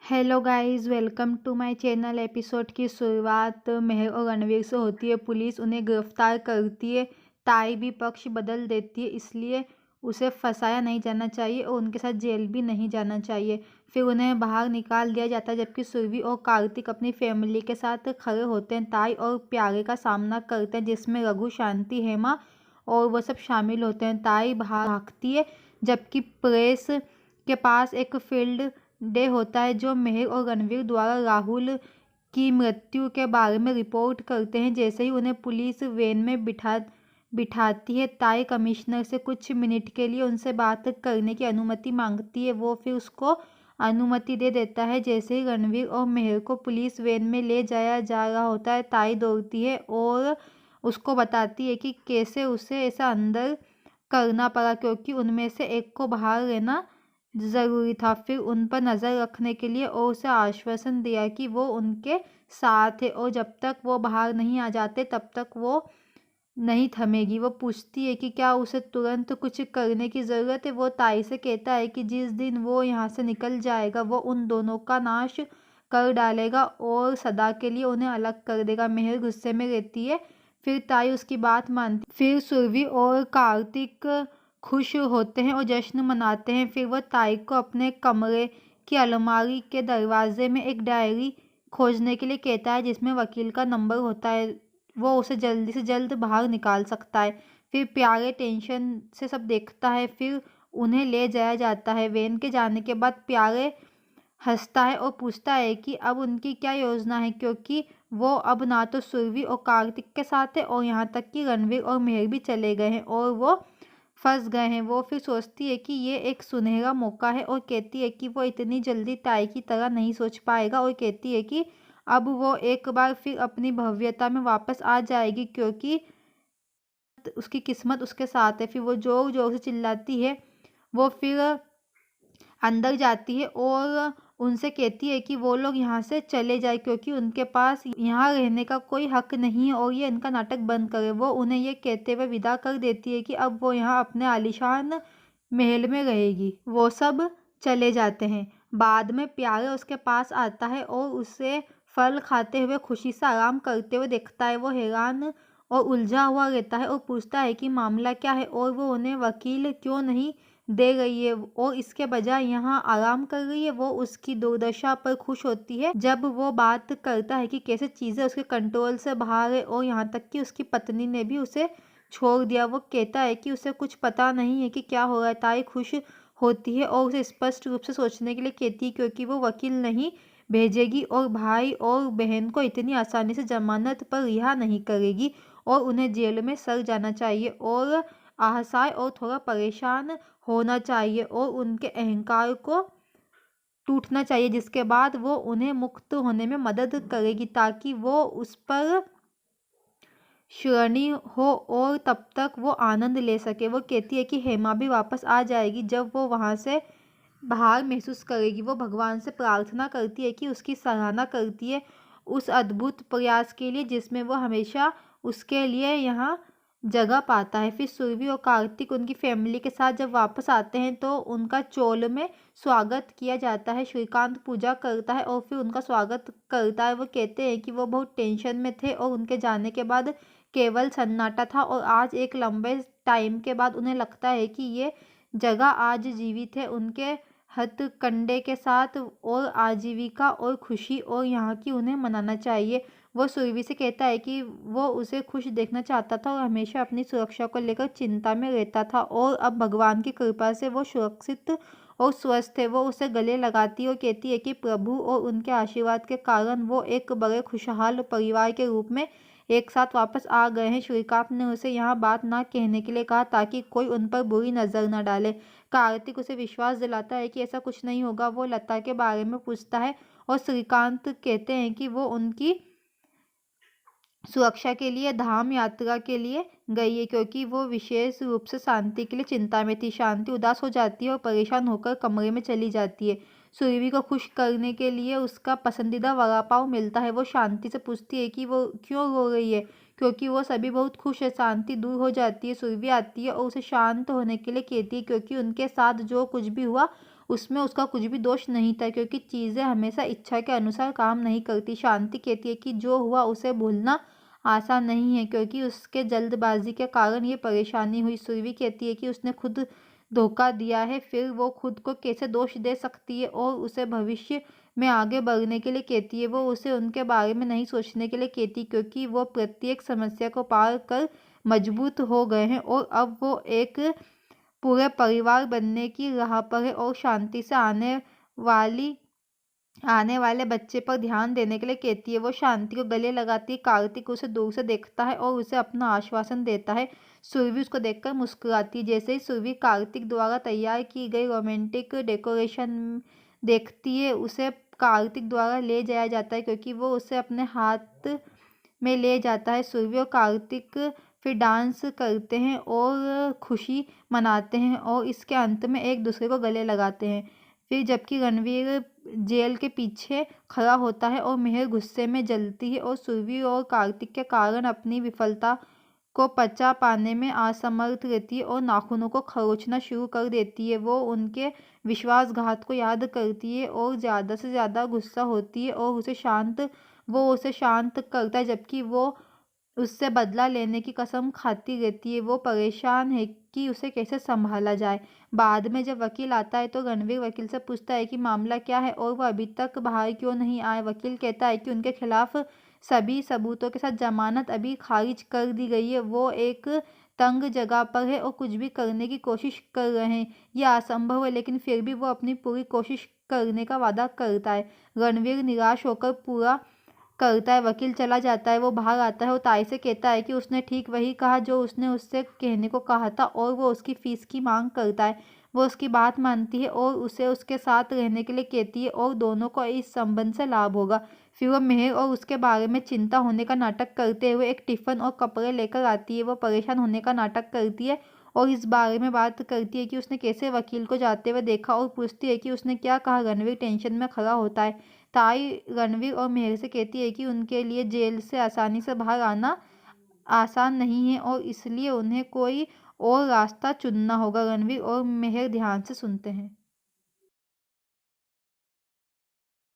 Hello guys, welcome to my channel. Episode की शुरुआत मेहर और रणवीर से होती है। पुलिस उन्हें गिरफ्तार करती है। ताई भी पक्ष बदल देती है, इसलिए उसे फंसाया नहीं जाना चाहिए और उनके साथ जेल भी नहीं जाना चाहिए। फिर उन्हें बाहर निकाल दिया जाता है, जबकि सुरभि और कार्तिक अपनी फैमिली के साथ खड़े होते हैं। ताई और प्यारे का सामना करते हैं, जिसमें रघु, शांति, हेमा और वो सब शामिल होते हैं। ताई भागती है, जबकि प्रेस के पास एक फील्ड डे होता है, जो मेहर और रणवीर द्वारा राहुल की मृत्यु के बारे में रिपोर्ट करते हैं। जैसे ही उन्हें पुलिस वैन में बिठाती है, ताई कमिश्नर से कुछ मिनट के लिए उनसे बात करने की अनुमति मांगती है। वो फिर उसको अनुमति दे देता है। जैसे ही रणवीर और मेहर को पुलिस वैन में ले जाया जा रहा होता है, ताई दौड़ती है और उसको बताती है कि कैसे उसे ऐसा अंदर करना पड़ा, क्योंकि उनमें से एक को बाहर रहना ज़रूरी था। फिर उन पर नज़र रखने के लिए और उसे आश्वासन दिया कि वो उनके साथ है और जब तक वो बाहर नहीं आ जाते तब तक वो नहीं थमेगी। वो पूछती है कि क्या उसे तुरंत कुछ करने की ज़रूरत है। वो ताई से कहता है कि जिस दिन वो यहाँ से निकल जाएगा, वो उन दोनों का नाश कर डालेगा और सदा के लिए उन्हें अलग कर देगा। मेहर गुस्से में रहती है, फिर ताई उसकी बात मानती। फिर सुरभि और कार्तिक खुश होते हैं और जश्न मनाते हैं। फिर वो ताई को अपने कमरे की अलमारी के दरवाजे में एक डायरी खोजने के लिए कहता है, जिसमें वकील का नंबर होता है। वो उसे जल्दी से जल्द बाहर निकाल सकता है। फिर प्यारे टेंशन से सब देखता है। फिर उन्हें ले जाया जाता है। वैन के जाने के बाद प्यारे हंसता है और पूछता है कि अब उनकी क्या योजना है, क्योंकि वो अब ना तो सुरभि और कार्तिक के साथ है और यहाँ तक कि रणवीर और मेहर भी चले गए हैं और वो फंस गए हैं। वो फिर सोचती है कि ये एक सुनहरा मौका है और कहती है कि वो इतनी जल्दी ताई की तरह नहीं सोच पाएगा और कहती है कि अब वो एक बार फिर अपनी भव्यता में वापस आ जाएगी, क्योंकि उसकी किस्मत उसके साथ है। फिर वो जोर जोर से चिल्लाती है। वो फिर अंदर जाती है और उनसे कहती है कि वो लोग यहाँ से चले जाए, क्योंकि उनके पास यहाँ रहने का कोई हक नहीं है और ये इनका नाटक बंद करे। वो उन्हें ये कहते हुए विदा कर देती है कि अब वो यहाँ अपने आलीशान महल में रहेगी। वो सब चले जाते हैं। बाद में प्यारे उसके पास आता है और उसे फल खाते हुए खुशी से आराम करते हुए देखता है। वो हैरान और उलझा हुआ रहता है और पूछता है कि मामला क्या है और वो उन्हें वकील क्यों नहीं दे रही है और इसके बजाय यहाँ आराम कर रही है। वो उसकी दुर्दशा पर खुश होती है जब वो बात करता है कि कैसे चीज़ें उसके कंट्रोल से बाहर है और यहाँ तक कि उसकी पत्नी ने भी उसे छोड़ दिया। वो कहता है कि उसे कुछ पता नहीं है कि क्या हो रहा है। ताई खुश होती है और उसे स्पष्ट रूप से सोचने के लिए कहती है, क्योंकि वो वकील नहीं भेजेगी और भाई और बहन को इतनी आसानी से जमानत पर रिहा नहीं करेगी और उन्हें जेल में सड़ जाना चाहिए और असहाय और थोड़ा परेशान होना चाहिए और उनके अहंकार को टूटना चाहिए, जिसके बाद वो उन्हें मुक्त होने में मदद करेगी ताकि वो उस पर श्रेणी हो और तब तक वो आनंद ले सके। वो कहती है कि हेमा भी वापस आ जाएगी जब वो वहाँ से बाहर महसूस करेगी। वो भगवान से प्रार्थना करती है कि उसकी सराहना करती है उस अद्भुत प्रयास के लिए जिसमें वो हमेशा उसके लिए यहाँ जगह पाता है। फिर सुरभि और कार्तिक उनकी फैमिली के साथ जब वापस आते हैं तो उनका चोल में स्वागत किया जाता है। श्रीकांत पूजा करता है और फिर उनका स्वागत करता है। वो कहते हैं कि वो बहुत टेंशन में थे और उनके जाने के बाद केवल सन्नाटा था और आज एक लंबे टाइम के बाद उन्हें लगता है कि ये जगह आज जीवित है, उनके हथकंडे के साथ और आजीविका और खुशी और यहाँ की उन्हें मनाना चाहिए। वो सुरभि से कहता है कि वो उसे खुश देखना चाहता था और हमेशा अपनी सुरक्षा को लेकर चिंता में रहता था और अब भगवान की कृपा से वो सुरक्षित और स्वस्थ है। वो उसे गले लगाती है और कहती है कि प्रभु और उनके आशीर्वाद के कारण वो एक बड़े खुशहाल परिवार के रूप में एक साथ वापस आ गए हैं। श्रीकांत ने उसे यहाँ बात ना कहने के लिए कहा ताकि कोई उन पर बुरी नज़र न डाले। कार्तिक उसे विश्वास दिलाता है कि ऐसा कुछ नहीं होगा। वो लता के बारे में पूछता है और श्रीकांत कहते हैं कि वो उनकी सुरक्षा के लिए धाम यात्रा के लिए गई है, क्योंकि वो विशेष रूप से शांति के लिए चिंता में थी। शांति उदास हो जाती है और परेशान होकर कमरे में चली जाती है। सुरभि को खुश करने के लिए उसका पसंदीदा वड़ा पाव मिलता है। वो शांति से पूछती है कि वो क्यों रो रही है, क्योंकि वो सभी बहुत खुश है। शांति दूर हो जाती है। सुरभि आती है और उसे शांत होने के लिए कहती है, क्योंकि उनके साथ जो कुछ भी हुआ उसमें उसका कुछ भी दोष नहीं था, क्योंकि चीज़ें हमेशा इच्छा के अनुसार काम नहीं करती। शांति कहती है कि जो हुआ उसे भूलना आसान नहीं है, क्योंकि उसके जल्दबाजी के कारण ये परेशानी हुई। सुरभि कहती है कि उसने खुद धोखा दिया है, फिर वो खुद को कैसे दोष दे सकती है, और उसे भविष्य में आगे बढ़ने के लिए कहती है। वो उसे उनके बारे में नहीं सोचने के लिए कहती, क्योंकि वो प्रत्येक समस्या को पार कर मजबूत हो गए हैं और अब वो एक पूरे परिवार बनने की राह पर है, और शांति से आने वाले बच्चे पर ध्यान देने के लिए कहती है। वो शांति को गले लगाती है। कार्तिक उसे दूर से देखता है और उसे अपना आश्वासन देता है। सुरभि उसको देखकर मुस्कुराती है। जैसे ही सुरभि कार्तिक द्वारा तैयार की गई रोमांटिक डेकोरेशन देखती है, उसे कार्तिक द्वारा ले जाया जाता है, क्योंकि वो उसे अपने हाथ में ले जाता है। सुरभि और कार्तिक फिर डांस करते हैं और खुशी मनाते हैं, और इसके अंत में एक दूसरे को गले लगाते हैं। फिर जबकि रणवीर जेल के पीछे खड़ा होता है और मेहर गुस्से में जलती है और सुरभि और कार्तिक के कारण अपनी विफलता को पचा पाने में असमर्थ रहती है और नाखूनों को खरोंचना शुरू कर देती है। वो उनके विश्वासघात को याद करती है और ज़्यादा से ज़्यादा गुस्सा होती है, और वो उसे शांत करता है, जबकि वो उससे बदला लेने की कसम खाती रहती है। वो परेशान है कि उसे कैसे संभाला जाए। बाद में जब वकील आता है तो रणवीर वकील से पूछता है कि मामला क्या है और वो अभी तक बाहर क्यों नहीं आए। वकील कहता है कि उनके खिलाफ सभी सबूतों के साथ जमानत अभी खारिज कर दी गई है। वो एक तंग जगह पर है और कुछ भी करने की कोशिश कर रहे हैं। यह असंभव है, लेकिन फिर भी वो अपनी पूरी कोशिश करने का वादा करता है। रणवीर निराश होकर पूरा करता है। वकील चला जाता है। वो बाहर आता है और ताई से कहता है कि उसने ठीक वही कहा जो उसने उससे कहने को कहा था, और वो उसकी फीस की मांग करता है। वो उसकी बात मानती है और उसे उसके साथ रहने के लिए कहती है, और दोनों को इस संबंध से लाभ होगा। फिर वो मेहर और उसके बारे में चिंता होने का नाटक करते हुए एक टिफिन और कपड़े लेकर आती है। वो परेशान होने का नाटक करती है और इस बारे में बात करती है कि उसने कैसे वकील को जाते हुए देखा, और पूछती है कि उसने क्या कहा। रणवीर टेंशन में खड़ा होता है। ताई रणवीर और मेहर से कहती है कि उनके लिए जेल से आसानी से बाहर आना आसान नहीं है, और इसलिए उन्हें कोई और रास्ता चुनना होगा। रणवीर और मेहर ध्यान से सुनते हैं।